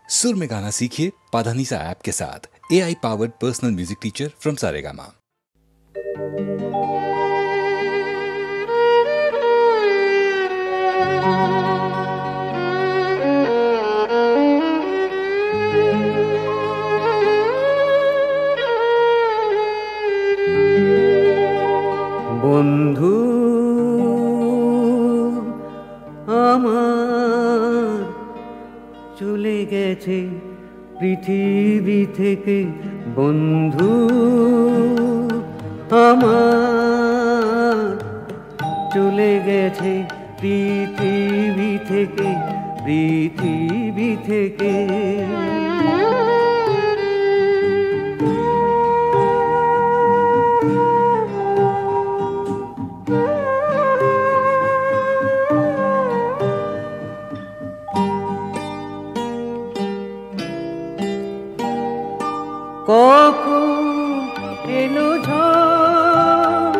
सुर में गाना सीखिए पाधानीसा ऐप के साथ। AI powered personal music teacher from Saregama. বন্ধু আমার চলে গেছে পৃথিবী থেকে, বন্ধু আমার চলে গেছে পৃথিবী থেকে, পৃথিবী থেকে। কখন এলো ঝড়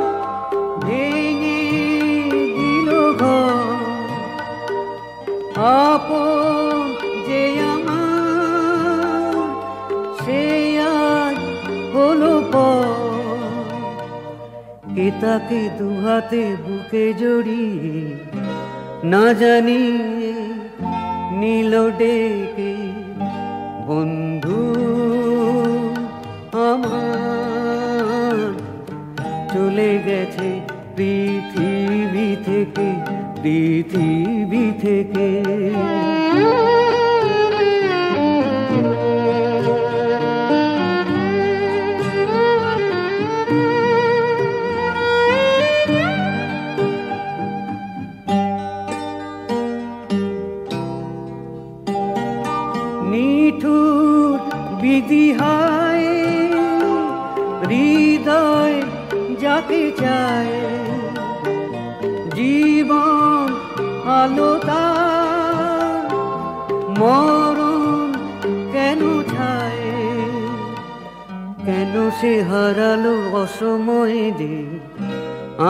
ভেঙে দিল ঘর, আপন যে আমার সে আজ হলো পর। কে তাকে দুহাতে বুকে জড়িয়ে না জানিয়ে নিল ডেকে, বন্ধু আমার চলে গেছে পৃথিবী থেকে, পৃথিবী থেকে। নিঠুর বিধি হায় হৃদয় যাকে চায়, জীবন আলো তার মরণ কেন ছায়। কেন সে হারালো অসময়ে যে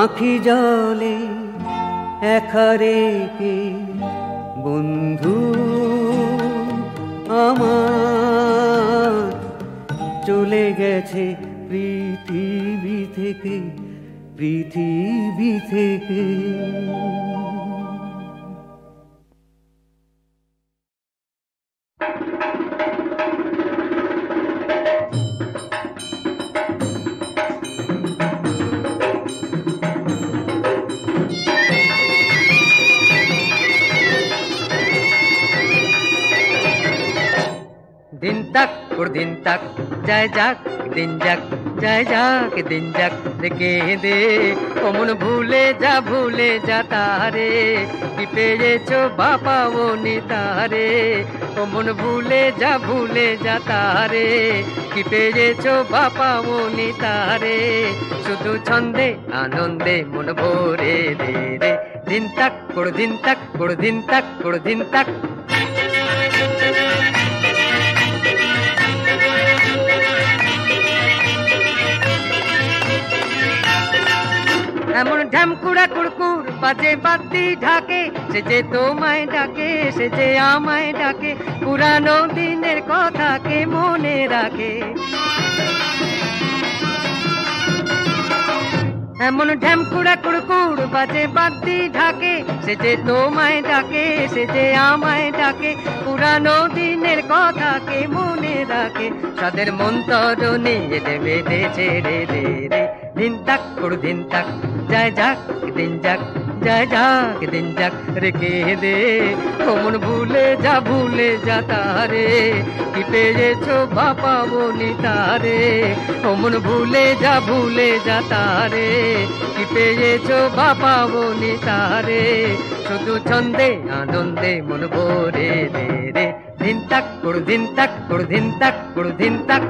আঁখি জলে একা রেখে, বন্ধু আমার চলে গেছে পৃথিবী থেকে, পৃথিবী থেকে। दिन तक और दिन तक जाए जाक दिन जाक जाए जाक दिन जाक देखे दे ओ मन भूले जा तारे कि पेয়েছো बापा वो नितारे। ओ मन भूले जा तारे कि पेয়েছো बापा वो नितारे। শুধু ছন্দে আনন্দে মন ভরে দে রে, দিন তাক কোড় দিন তাক কোড় দিন তাক কোড় দিন তাক। এমন ঢ্যামকুড়া কুড়কুড় বাজে বাতি ঢাকে, সে যে তোমায় ডাকে সে যে আমায় ডাকে, পুরানো দিনের কথাকে মনে রাখে। এমন ঢ্যামকুড়া কুড়কুড় বাজে বাতি ঢাকে, সে যে তোমায় ডাকে সে যে আমায় ডাকে, পুরানো দিনের কথাকে মনে রাখে। সাদের মন্তরণে এলে বেঁধেছে রে রে রে, दिन तक कुड़ दिन तक जाए जाक दिन जाक जाए जाक दिन जाक रेखे दे ओ मन भूले जा तारे कि पेয়েছো बापा वो नितारे। ओ मन भूले जा तारे कि पेয়েছো बापा वो नितारे। শুধু ছন্দে আনন্দে মন ভরে দে রে, দিন তাক কুড় দিন তাক কুড় দিন তাক কুড় দিন তাক।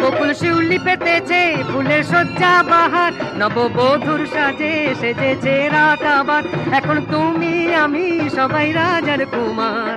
বকুল শিউলি পেতেছে ফুলের সজ্জা বাহার, নববধূর সাজে সেজেছে রাত আবার। এখন তুমি আমি সবাই রাজার কুমার।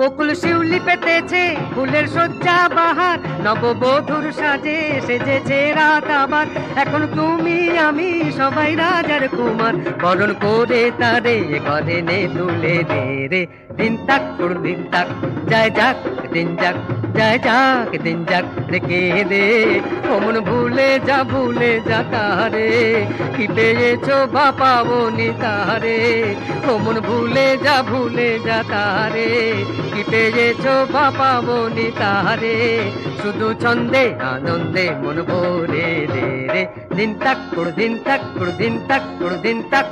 বকুল শিউলি পেতেছে ফুলের শয্যা বাহার, নববধূর সাজে সেজেছে রাত আবার। এখন তুমি আমি সবাই রাজার কুমার, বরণ করে তারে ঘরে নে তুলে দে রে। দিন তাক দিন তাক যায় যাক দিন যাক, যায় যাক দিন যাক রেখে দে। অমন ভুলে যা তারে, কি পেয়েছো বা পাবনি তারে। অমন ভুলে যা তারে, কি পেয়েছো বা পাবনি তারে। শুধু ছন্দে আনন্দে মন ভরে দে রে। দিন তাক দিন তাক দিন তাক দিন তাক।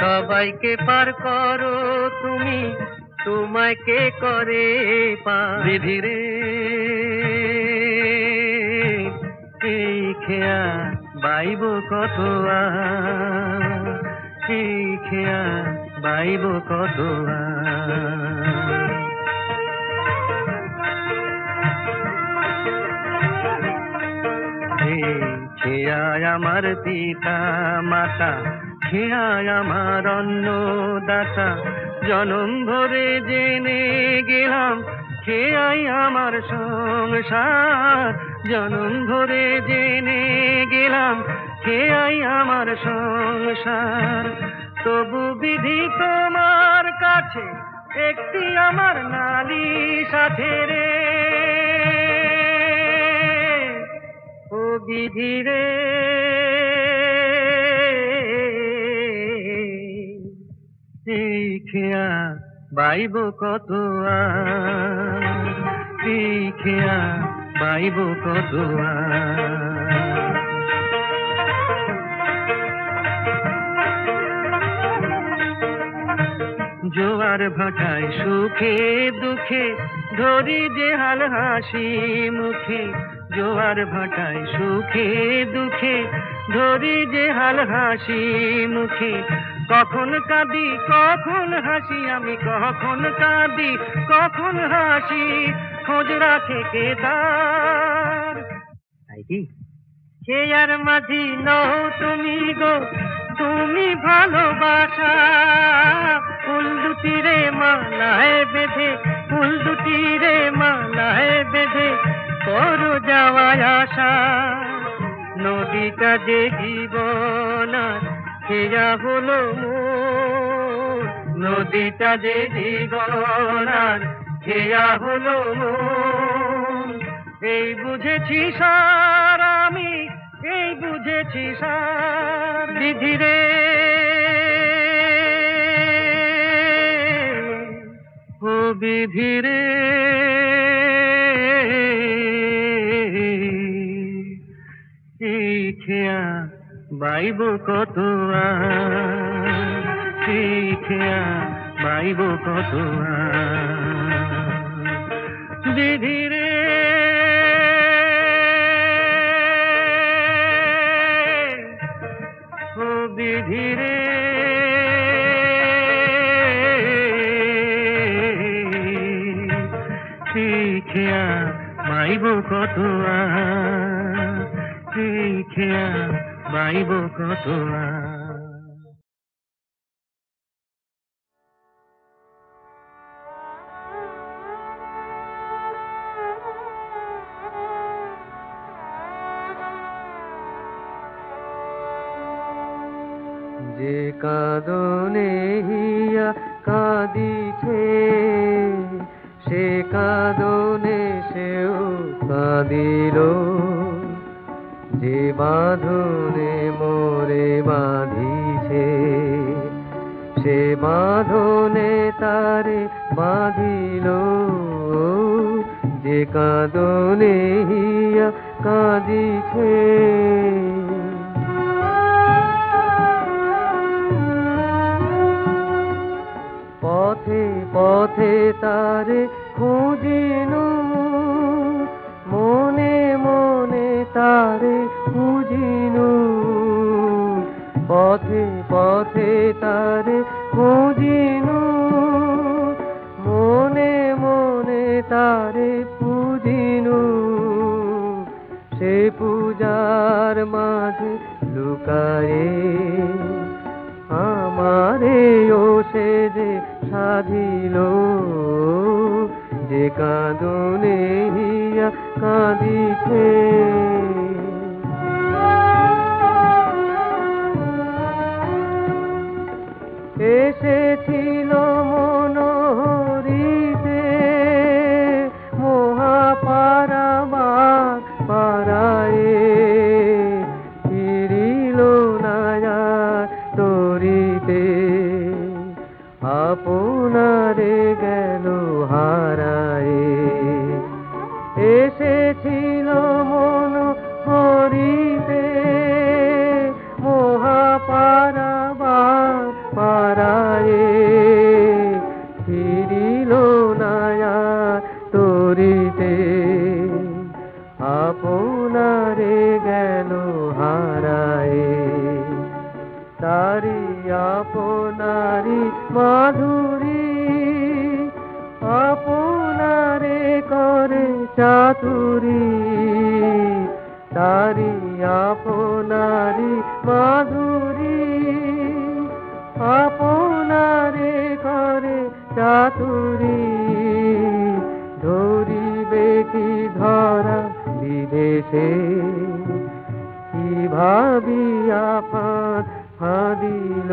সবাইকে পার করো তুমি, তোমায় কে করে পার। ধীরে এই খেয়া বাইব কত এই খেয়া বাইব কত খেয়ায় আমার পিতা মাতা, খেয়ায় আমার অন্নদাতা। জনম ভরে জেনে গেলাম খেয়াই আমার সংসার। জনম ভরে জেনে গেলাম খেয়াই আমার সংসার। তবু বিধি তোমার কাছে একটি আমার নালিশ আছে রে। ও বিধি রে, এই খেয়া বাইব কত এই খেয়া বাইব কত জোয়ার ভাটায় সুখে দুঃখে ধরি যে হাল হাসি মুখে। জোয়ার ভাটায় সুখে দুঃখে ধরি যে হাল হাসি মুখে। কখন কাঁদি কখন হাসি আমি, কখন কাঁদি কখন হাসি, খোঁজ রাখে কে তার। খেয়ার মাঝি নও তুমি গো, তুমি ভালোবাসা। ফুল দুটি রে মালায় বেঁধে, ফুল দুটি রে মালায় বেঁধে করো যাওয়ায় আশা। নদীটা যে জীবন খেয়া হলো মোর, নদীটা যে জীবন খেয়া হলো মোর। এই বুঝেছি সার আমি, এই বুঝেছি সার। বিধি রে, ও বিধি রে, এই খেয়া বাইব কত এই খেয়া বাইব কত বিধি রে। ও বিধি রে, এই খেয়া বাইব কত এই খেয়া বাইব কত। যে কাঁদনে হিয়া কাঁদিছে, সে কাঁদনে সেও কাঁদিল। যে বাঁধনে মোরে বাঁধিছে, সে বাঁধনে তারে বাঁধিল। যে কাঁদনে হিয়া কাঁদিছে, পথে পথে তারে খুঁজিনু, মনে মনে পথে পথে তারে খুঁজিনু মনে মনে তারে পূজিনু সে পূজার মাঝে লুকায়ে আমারে ও সে যে সাধিল যে কাঁদনে হিয়া কাঁদিছে এসেছিল মনোহরিতে মহাপারাবার পারায়ে ফিরিল না তরিতে আপনারে গেল হারায়ে এসেছিল মনোহরিতে মহাপারাবার পারায়ে ফিরিল না তরিতে আপনারে গেল হারায়ে তারি আপনারি মাধুরী আপনারে করে চাতুরী তারি আপনারি মাধুরী আপনারে করে চাতুরী ধরিবে কি ধরা বিদেশে কি ভাবিয়া ফাঁদিল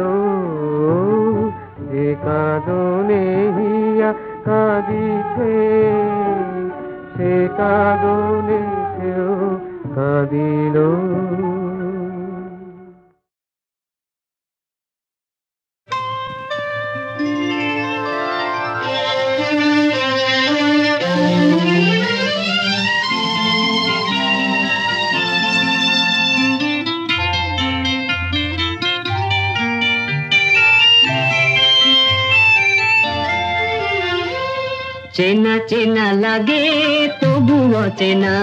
যে কাঁদনে হিয়া কাঁদিছে সে কাঁদনে সেও কাঁদিল চেনা চেনা লাগে তবু অচেনা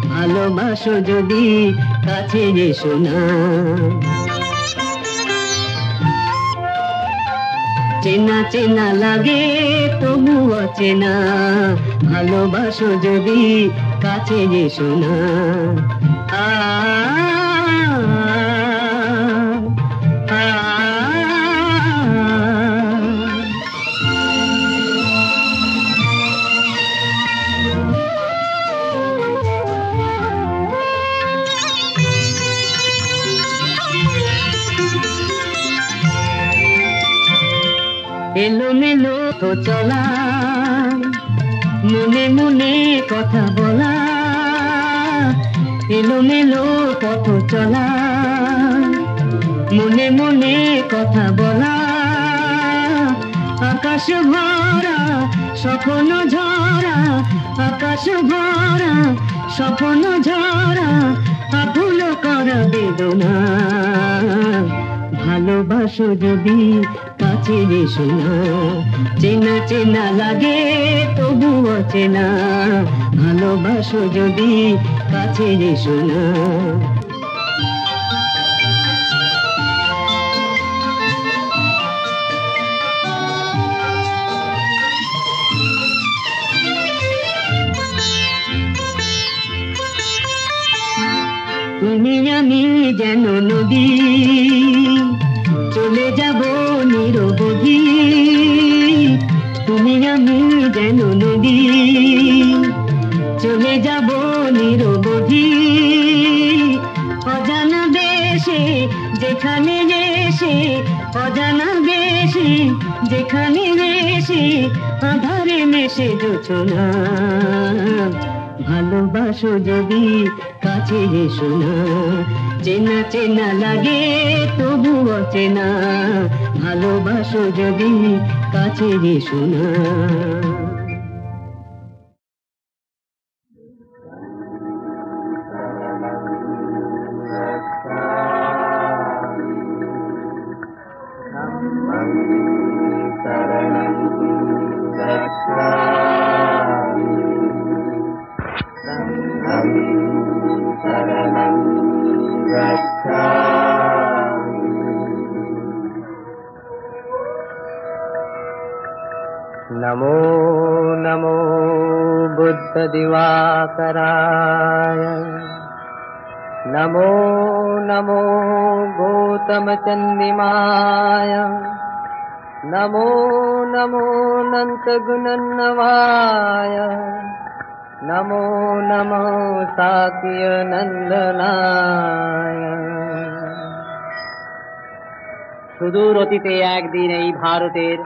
ভালোবাসো যদি কাছে এসো না চেনা চেনা লাগে তবু অচেনা ভালোবাসো যদি কাছে এসো না এলোমেলো তো চলা মনে মনে কথা বলা এলোমেলো পথ চলা মনে মনে কথা বলা আকাশ ভরা স্বপ্ন ঝরা আকাশ ভরা স্বপ্ন ঝরা আকুল করা বেদনা ভালোবাসো যদি কাছে এসো না চেনা চেনা লাগে তবু অচেনা ভালোবাসো যদি কাছে এসো না তুমি আমি যেন নদী চলে যাব নিরবধি তুমি আমি যেন নদী চলে যাব নিরবধি অজানা দেশে যেখানে এসে অজানা দেশে যেখানে এসে আধারে মেশে জোছনা ভালোবাসো যদি কাছে এসো না চেনা চেনা লাগে তবু অচেনা ভালোবাসো যদি কাছে এসো না नमो नमो बुद्धदिवाकराय नमो नमो गौतमचन्दिमाय नमो नमो नन्तगुणन्नवाय नमो नमो साकियनन्दनाय। সুদূর অতীতে একদিন এই ভারতের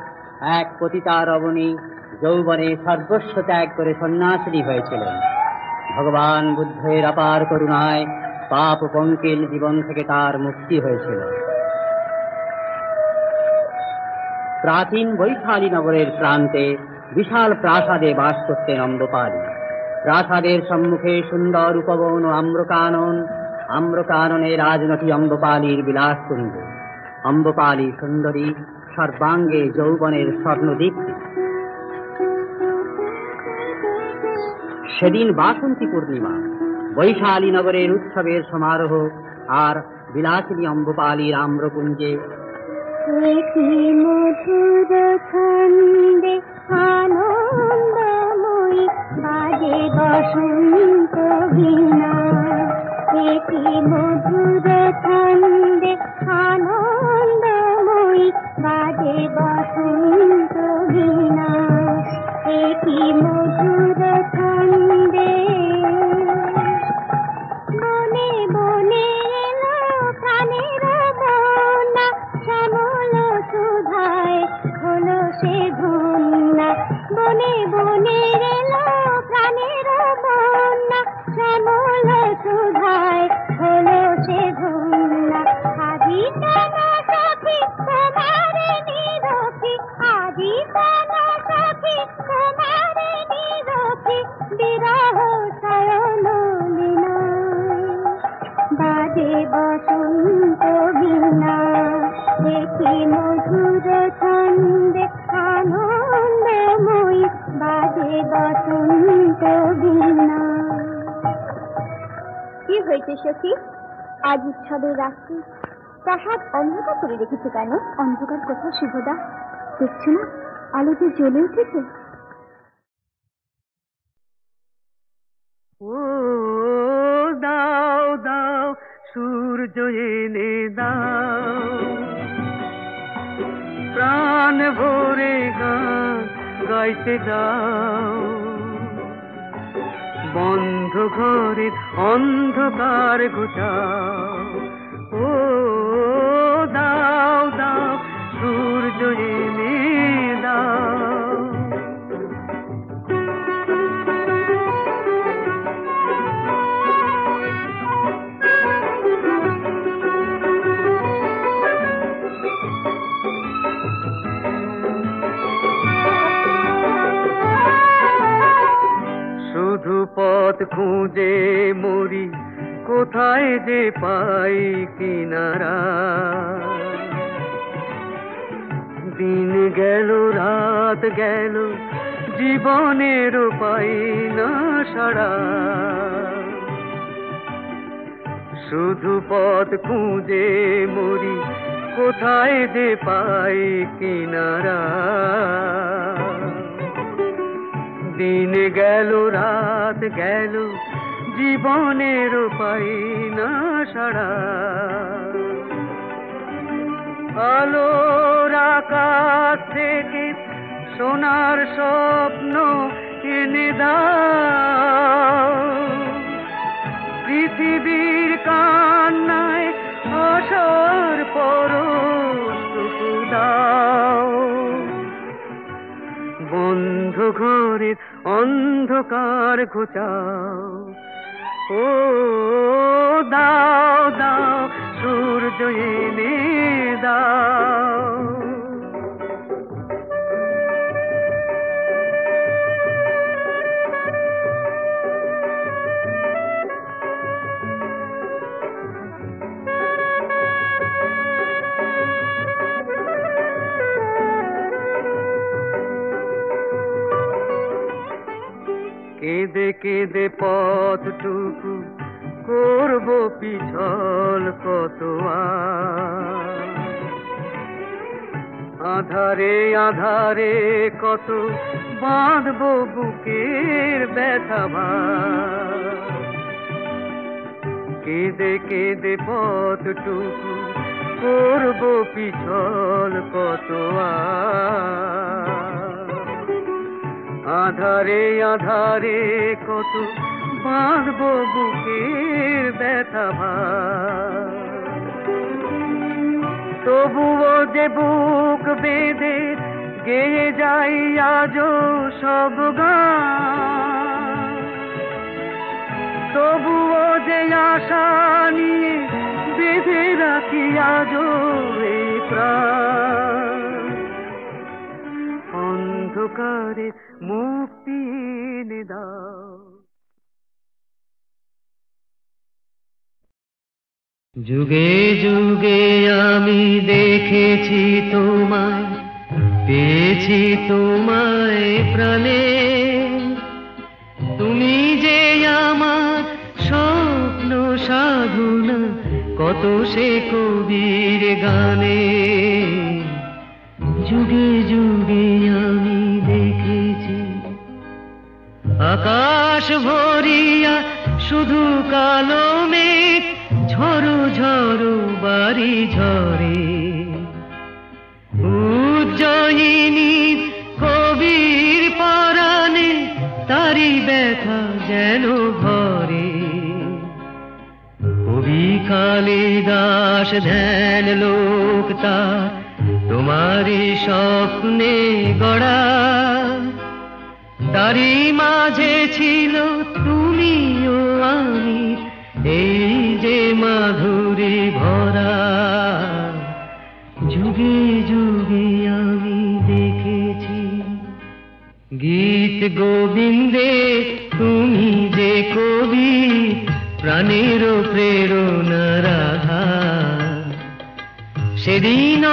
এক পতিতা রমণী যৌবনে সর্বস্ব ত্যাগ করে সন্ন্যাসিনী হয়েছিলেন। ভগবান বুদ্ধের অপার করুণায় পাপ পঙ্কিল জীবন থেকে তার মুক্তি হয়েছিল। প্রাচীন বৈশালী নগরের প্রান্তে বিশাল প্রাসাদে বাস করতেন অম্বপালী। প্রাসাদের সম্মুখে সুন্দর উপবন ও আম্রকানন, আম্রকাননে রাজনটি অম্বপালীর বিলাসকুঞ্জ। অম্বপালী সুন্দরী, সর্বাঙ্গে যৌবনের স্বর্ণদীপ্তি। সেদিন বাসন্তী পূর্ণিমা, বৈশালী নগরের উৎসবের সমারোহ আর বিলাসিনী অম্বপালীর আম্রকুঞ্জে মধুর ছন্দে আনন্দময়ী বাজে বসন্ত বীণা। মধুর ছন্দে আনন্দময়ী বাজে বসন্ত বীণা। মধুর ছন্দে বনে বনে এলো প্রাণের বন্যা। শ্যামল সুধায় হলো সে ধন্যা। বনে বনে এলো প্রাণের বন্যা। শ্যামল সুধায় হলো সে ধন্যা। আজি কেন সখী তোমারে নিরখি, আজি কেন সখী তোমারে নিরখি, বিরহ শয়ন লীনা। বাজে বসন্ত বীণা। মধুর ছন্দে আনন্দময়ী বাজে বসন্ত বীণা। কি হয়েছে সখী? আজ উৎসবের রাত্রি প্রাসাদ অন্ধকার করে রেখেছে কেন? অন্ধকার কোথাও শুভদা? দেখছো না আলো যে জ্বলে উঠেছে? ও দাও দাও সূর্য এনে দাও, প্রাণ ভরে গান গাইতে দাও। বন্ধ ঘরের অন্ধকার ঘুচাও। ও দাও দাও সূর্য এনে দাও। শুধু পথ খুঁজে মরি, কোথায় যে পাই কিনারা। দিন গেল রাত গেল, জীবনের পাই না সারা। শুধু পথ খুঁজে মরি, কোথায় যে পাই কিনারা। দিন গেল রাত গেল, জীবনের পাই না সারা। আলোর আকাশ থেকে সোনার স্বপ্ন এনে দাও। পৃথিবীর কান্নায় আশার পরশটুকু দাও। বন্ধ ঘরের অন্ধকার ঘুচাও। ও দাও দাও সূর্য এনে দাও। কেঁদে কেঁদে পথটুকু করব পিছল কত। আধারে আধারে কত বাঁধবো বুকের ব্যথা ভার, কেঁদে কেঁদে পথটুকু করবো পিছল কত আধারে আধারে কত বাঁধবো বুকের ব্যথা ভার, তবুও যে বুক বেঁধে গেয়ে যাই আজও সব গান, তবুও যে আশা নিয়ে বেঁধে রাখি আজও এই প্রাণ, অন্ধকারে মুক্তি এনে দাও। যুগে যুগে আমি দেখেছি তোমায়, পেয়েছি তোমায় প্রাণে, তুমি যে আমার স্বপ্ন সাধনা কত সে কবির গানে। যুগে যুগে আমি দেখেছি আকাশ ভরিয়া শুধু কালো মেঘ, ঝড়ো ঝড়ো বাড়ি ঝরে, উজ্জয়িনী কবির পরাণে তারি ব্যথা যেন ভরে। কবি কালিদাস ধ্যান লোক তার তোমারই স্বপ্নে গড়া, তারি মাঝে ছিল তুমিও আমি, এই যে মাধুরী ভরা। যুগে যুগে আমি দেখেছি গীত গোবিন্দে তুমি যে কবি, প্রাণের প্রেরণা রাধা। সেদিন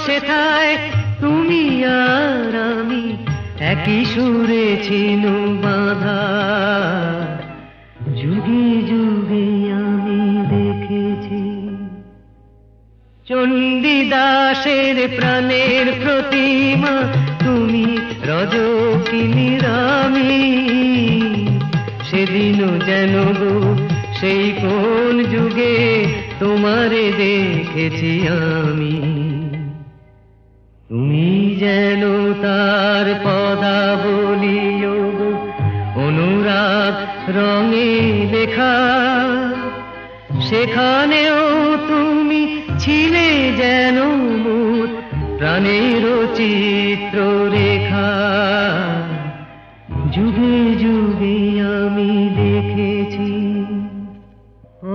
সেথায় তুমি আর আমি একই সুরে ছিল বাঁধা। যুগে যুগে আমি দেখেছি চণ্ডীদাসের প্রাণের প্রতিমা তুমি, রজকিনী রামী। সেদিনও যেন গো সেই কোন যুগে তোমারে দেখেছি আমি, তুমি যেন তার পদাবলী অনুরাগ রঙে লেখা। সেখানেও তুমি ছিলে যেন মোর প্রাণের চিত্র রেখা। যুগে যুগে আমি দেখেছি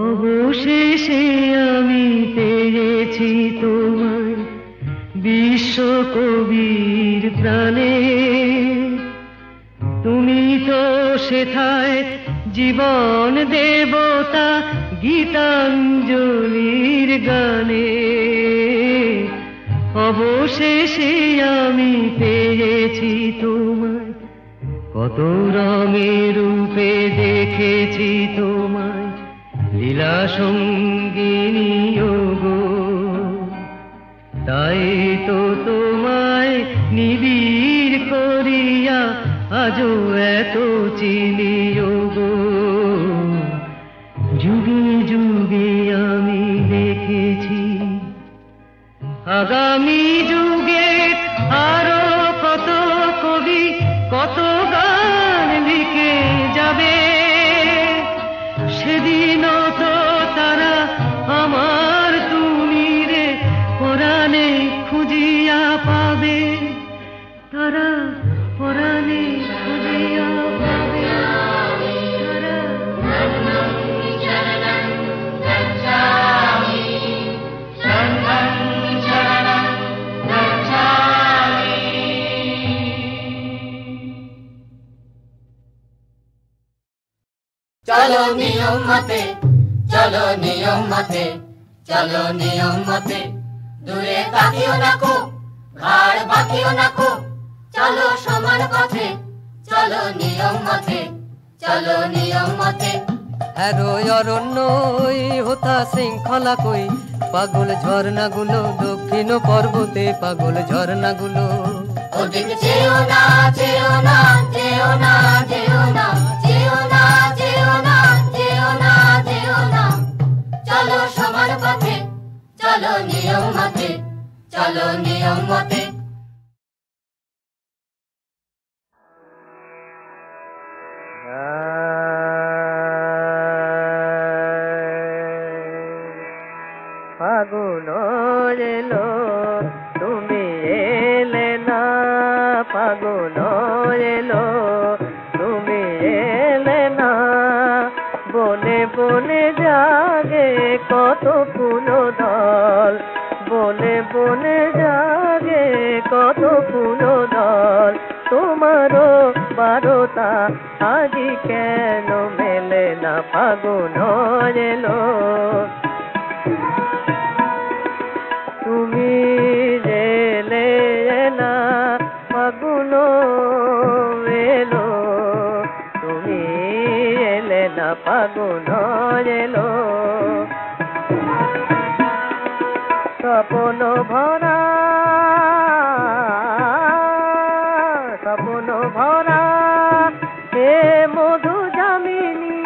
অবশেষে আমি পেয়েছি তোমায় বিশ্বকবির প্রাণে। তুমি তো সেথায় জীবন দেবতা গীতাঞ্জলির গানে। অবশেষে আমি পেয়েছি তোমায়, কত রঙের রূপে দেখেছি তোমায় লীলা সঙ্গিনী গো। তাই তো তোমায় নিবিড় করিয়া আজও এত চিনি গো। যুগে যুগে আমি দেখেছি আগামী যুগে আরো কত কবি কত গান লিখে যাবে। সেদিনও তো তারা আমার তুমি রে পরাণে খুঁজিয়া পাবে, তারা পরাণে খুঁজিয়া পাবে। চলো নিয়ম মতে, চলো নিয়ম মতে, চলো নিয়ম মতে, দূরে তাকিও না কো, ঘাড় বাঁকিও না কো, চলো সমান পথে, চলো নিয়ম মতে, চলো নিয়ম মতে। হ্যারো অরণ্য ওই হোতা শৃঙ্খলা কই পাগল ঝর্ণাগুলো দক্ষিণ পর্বতে পাগল ঝর্ণাগুলো ওদিক যেও না যেও না যেও না যেও না যেও না যেও না যেও না যেও না চলো সমান পথে চলো নিয়ম মতে চলো নিয়ম মতে ফাগুন এলো তুমি এলে না ফাগুন এলো তুমি এলে না বনে বনে জাগে কত ফুল দল বনে বনে জাগে কত ফুল দল তোমারও বারোটা আজি কেন মেলে না ফাগুন এলো তুমি এলে না ফাগুন এলো তুমি এলে না ফাগুন এলো স্বপ্ন ভরা স্বপ্ন ভরা হে মধু যামিনী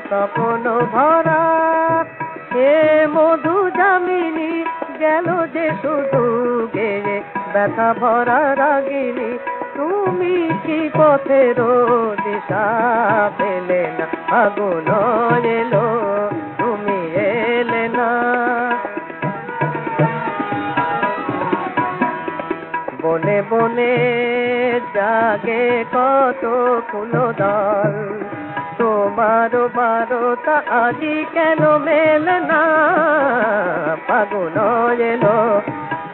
স্বপ্ন ভরা হে মধু যামিনী গেল যে শুধু গেয়ে ব্যথা ভরা রাগিনী তুমি কি পথের দিশা পেলে না ফাগুন এলো তুমি এলে না বনে বনে জাগে কত ফুল দল তোমার বারোটা আজি কেন মেলে না ফাগুন এলো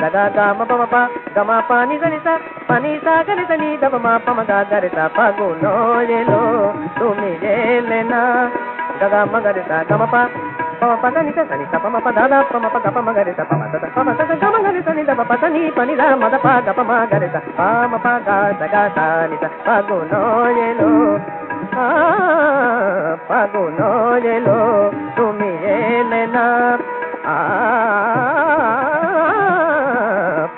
দাদা গামা পামা পা গামা পানি জানিসা পানি সা গরে জানি দামা পামা গা গরে সা ফাগুন এলো তুমি এলে না দাদা মগরে সা গামা পা পামা পা জানিসা জানিসা পামা পা দাদা পামা পা গামা গরে সা পামা দাদা পামা দাদা গামা গরে সা নি দামা পা জানি পানি দা মদা পা গামা গরে সা পামা পা গা গা সা নি সা ফাগুন এলো ফাগুন এলো তুমি এলে না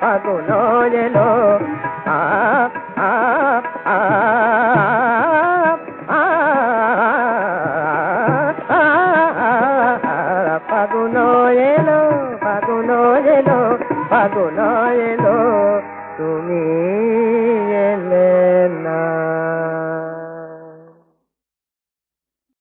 ফাগুন এলো ফাগুন এলো ফাগুন এলো ফাগুন এলো তুমি